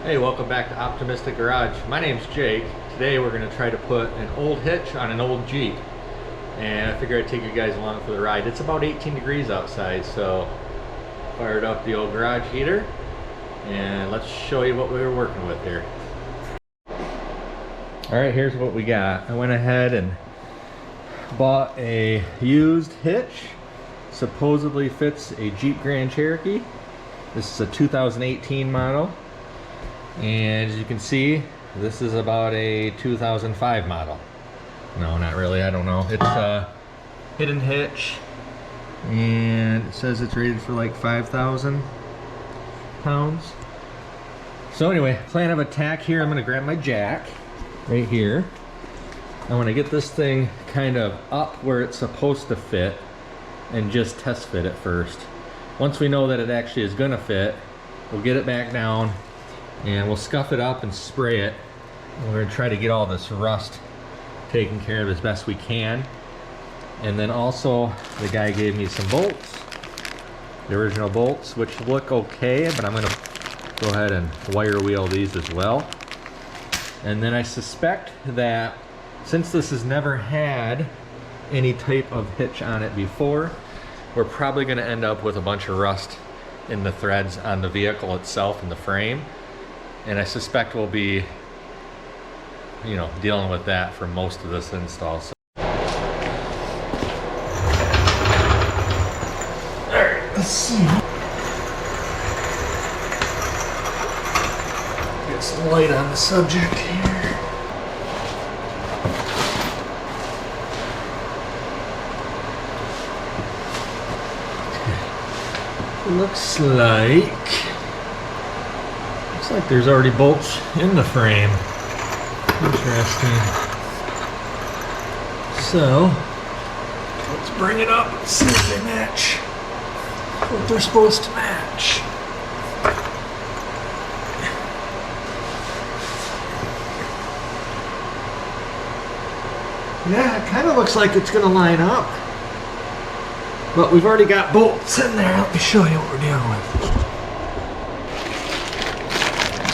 Hey, welcome back to Optimistic Garage. My name's Jake. Today we're going to try to put an old hitch on an old Jeep. And I figured I'd take you guys along for the ride. It's about 18 degrees outside, so fired up the old garage heater. And let's show you what we were working with here. Alright, here's what we got. I went ahead and bought a used hitch. Supposedly fits a Jeep Grand Cherokee. This is a 2018 model. And as you can see, this is about a 2005 model. No, not really, I don't know. It's a hidden hitch, and it says it's rated for like 5,000 pounds. So anyway, plan of attack here, I'm gonna grab my jack right here. I wanna get this thing kind of up where it's supposed to fit and just test fit it first. Once we know that it actually is gonna fit, we'll get it back down and we'll scuff it up and spray it. And we're gonna try to get all this rust taken care of as best we can. And then also, the guy gave me some bolts, the original bolts, which look okay, but I'm gonna go ahead and wire wheel these as well. And then I suspect that since this has never had any type of hitch on it before, we're probably gonna end up with a bunch of rust in the threads on the vehicle itself and the frame. And I suspect we'll be, you know, dealing with that for most of this install. So. Alright, let's see. Get some light on the subject here. Looks like there's already bolts in the frame. Interesting. So, let's bring it up and see if they match what they're supposed to match. Yeah, it kind of looks like it's going to line up. But we've already got bolts in there. Let me show you what we're dealing with.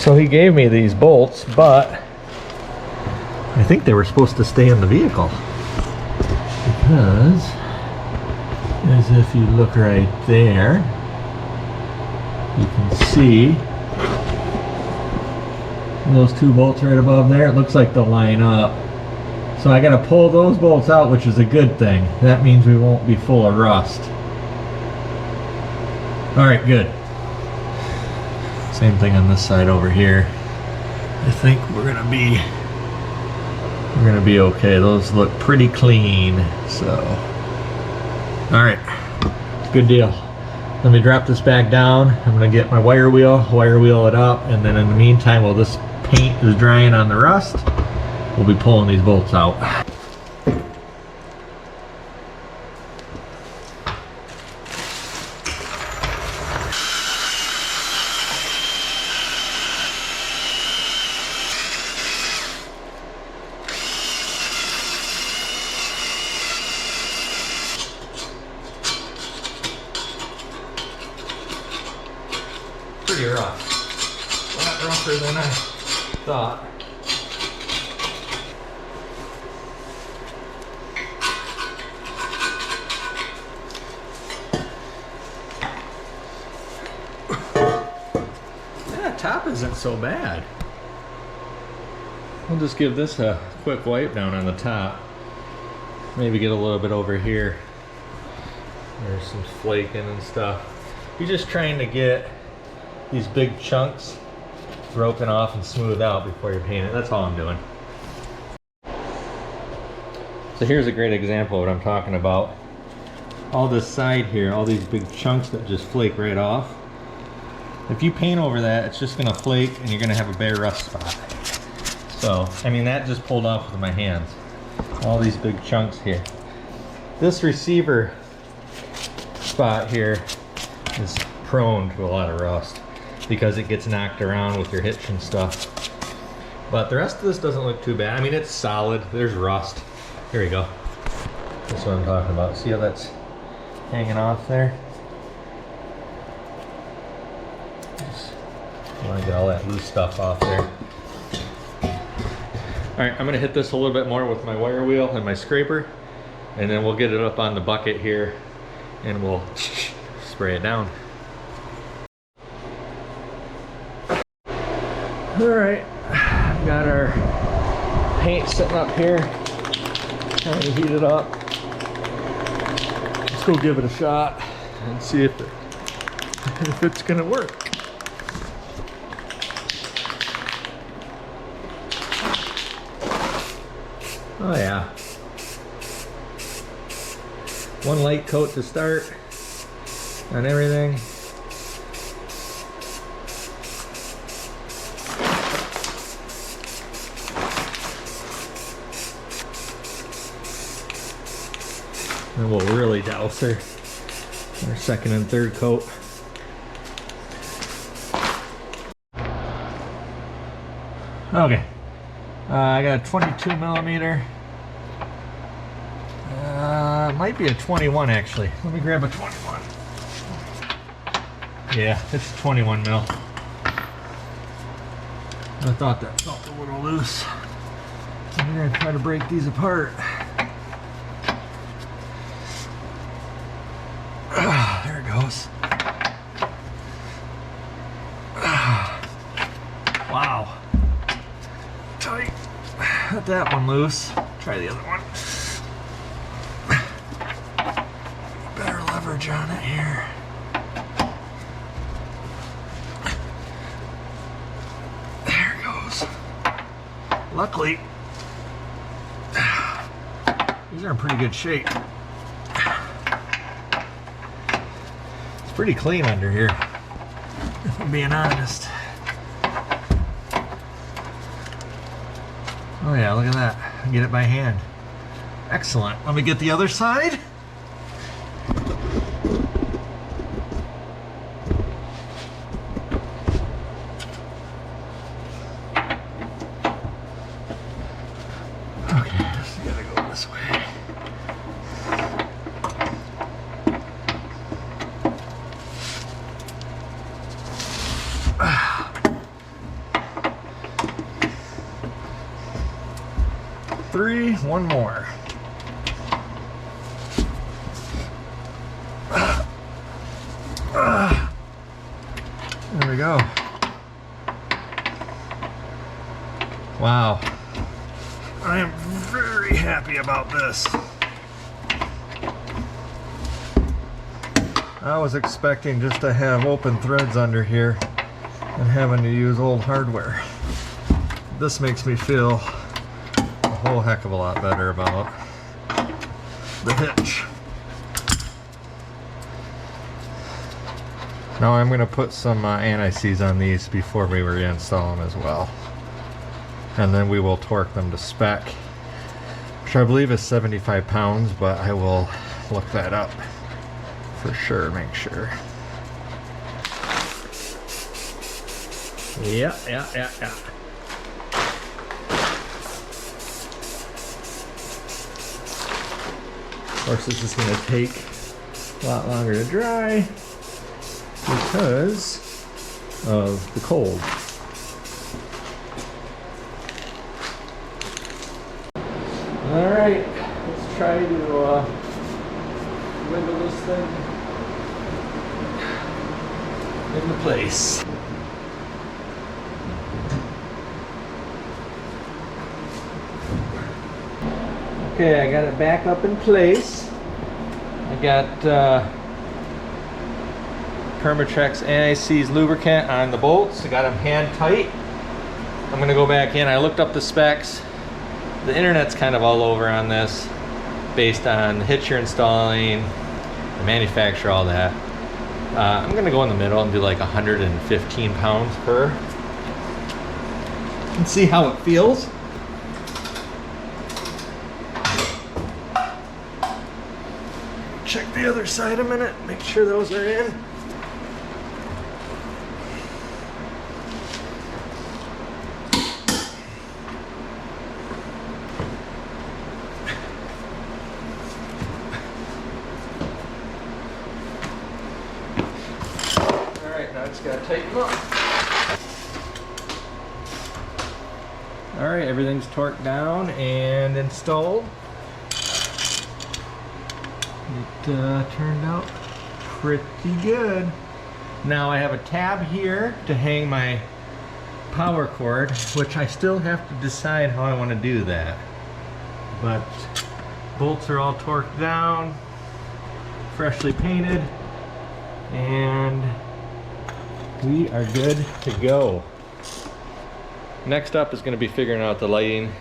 So he gave me these bolts, but I think they were supposed to stay in the vehicle. Because, as if you look right there, you can see those two bolts right above there. It looks like they'll line up. So I gotta pull those bolts out, which is a good thing. That means we won't be full of rust. Alright, good. Same thing on this side over here. I think we're gonna be okay. Those look pretty clean. So, alright, good deal. Let me drop this back down. I'm gonna get my wire wheel it up, and then in the meantime, while this paint is drying on the rust, we'll be pulling these bolts out. Pretty rough. A lot rougher than I thought. That top isn't so bad. We'll just give this a quick wipe down on the top. Maybe get a little bit over here. There's some flaking and stuff. You're just trying to get these big chunks broken off and smoothed out before you paint it. That's all I'm doing. So here's a great example of what I'm talking about. All this side here, all these big chunks that just flake right off. If you paint over that, it's just gonna flake and you're gonna have a bare rust spot. So, I mean, that just pulled off with my hands. All these big chunks here. This receiver spot here is prone to a lot of rust because it gets knocked around with your hitch and stuff. But the rest of this doesn't look too bad. I mean, it's solid. There's rust. Here we go. That's what I'm talking about. See how that's hanging off there? Just I want to get all that loose stuff off there. Alright, I'm going to hit this a little bit more with my wire wheel and my scraper, and then we'll get it up on the bucket here and we'll spray it down. Alright, got our paint sitting up here, trying to heat it up. Let's go give it a shot and see if it's gonna work. Oh yeah. One light coat to start on everything. And we'll really douse her. Our second and third coat. Okay. I got a 22 millimeter. It might be a 21 actually. Let me grab a 21. Yeah, it's a 21 mil. I thought that felt a little loose. I'm gonna try to break these apart. There it goes. Wow. Tight. Got that one loose. Try the other one. Better leverage on it here. There it goes. Luckily, these are in pretty good shape. It's pretty clean under here, if I'm being honest. Oh yeah, look at that. I can get it by hand. Excellent. Let me get the other side. Okay, just gotta go this way. Three, one more. There we go. Wow. I am very happy about this. I was expecting just to have open threads under here and having to use old hardware. This makes me feel a whole heck of a lot better about the hitch. Now I'm going to put some anti-seize on these before we reinstall them as well. And then we will torque them to spec, which I believe is 75 pounds, but I will look that up for sure, make sure. Yeah. Of course, this is going to take a lot longer to dry because of the cold. Alright, let's try to wiggle this thing into place. Okay, I got it back up in place. I got Permatrex anti-seize lubricant on the bolts. I got them hand tight. I'm going to go back in. I looked up the specs. The internet's kind of all over on this based on the hitch you're installing, the manufacturer, all that. I'm going to go in the middle and do like 115 pounds per and see how it feels. Check the other side a minute, make sure those are in. Alright, now I just gotta tighten them up. All right, everything's torqued down and installed. It turned out pretty good. Now I have a tab here to hang my power cord, which I still have to decide how I want to do that. But bolts are all torqued down, freshly painted, and we are good to go. Next up is going to be figuring out the lighting.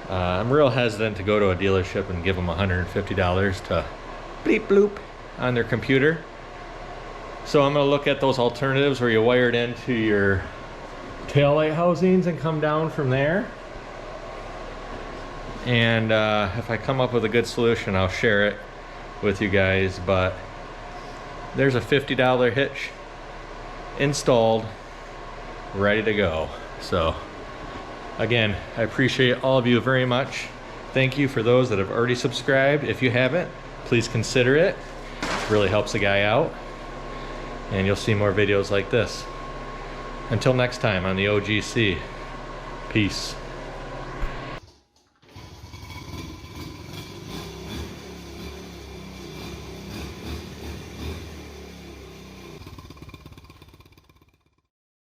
I'm real hesitant to go to a dealership and give them $150 to bleep bloop on their computer. So I'm going to look at those alternatives where you wire it into your taillight housings and come down from there. And if I come up with a good solution, I'll share it with you guys. But there's a $50 hitch installed, ready to go. So again, I appreciate all of you very much. Thank you for those that have already subscribed. If you haven't, please consider it. It really helps the guy out. And you'll see more videos like this. Until next time on the OGC. Peace.